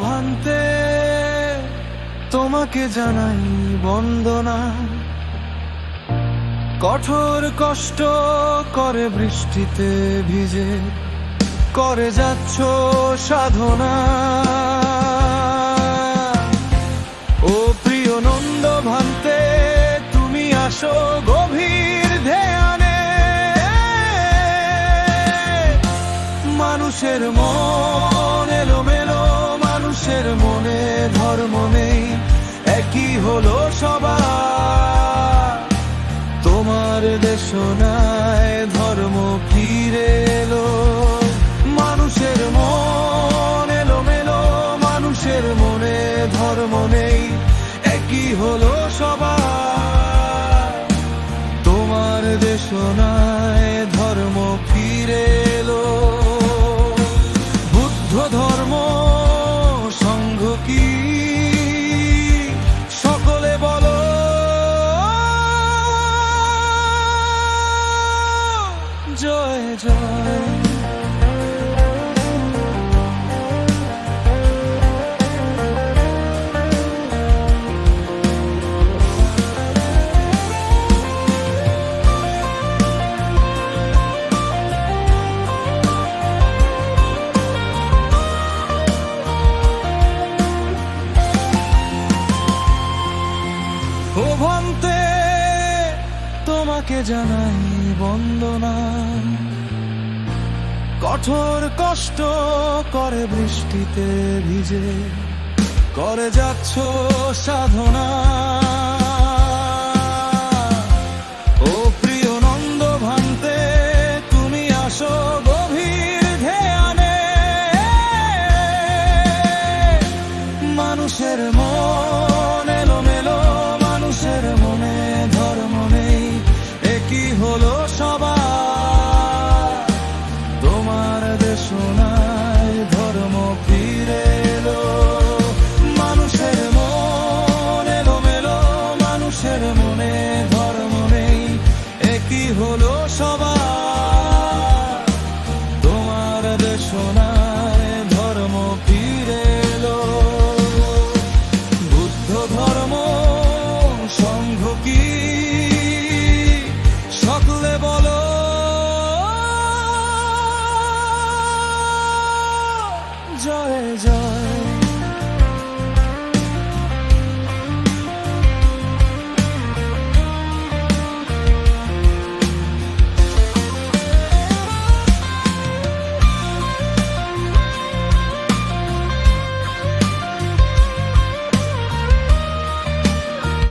ভান্তে তোমাকে জানাই বন্দনা। কঠোর কষ্ট করে বৃষ্টিতে ভিজে করে যাচ্ছ সাধনা। ও প্রিয় নন্দ ভান্তে তুমি আসো গভীর ধ্যানে। মানুষের মন এলোমেলো, মানুষের মনে ধর্ম নেই, একই হলো সবার। তোমার দেশনায় ধর্ম ফিরে এলো। মানুষের মন এলোমেলো, মানুষের মনে ধর্ম নেই, একই হলো সবার। তোমার দেশনায় ধর্ম ফিরে এলো। বুদ্ধ ধর্ম সংঘ কি সকলে বলো জয় জয়। ও ভান্তে তোমাকে জানাই বন্দনা। কঠোর কষ্ট করে বৃষ্টিতে ভিজে করে যাচ্ছ সাধনা। ও প্রিয় নন্দ ভান্তে তুমি আসো গভীর ধ্যানে। মানুষের মন এলোমেলো, মানুষের মনে ধর্ম নেই, একই হলো সবার। তোমার দেশনায় ধর্ম ফিরে এলো। মানুষের মন এলোমেলো, মানুষের মনে ধর্ম নেই, একই হলো সবার। তোমার দেশনায় ধর্ম ফিরে এলো। বুদ্ধ ধর্ম সংঘ কি সকলে বলো জয় জয়।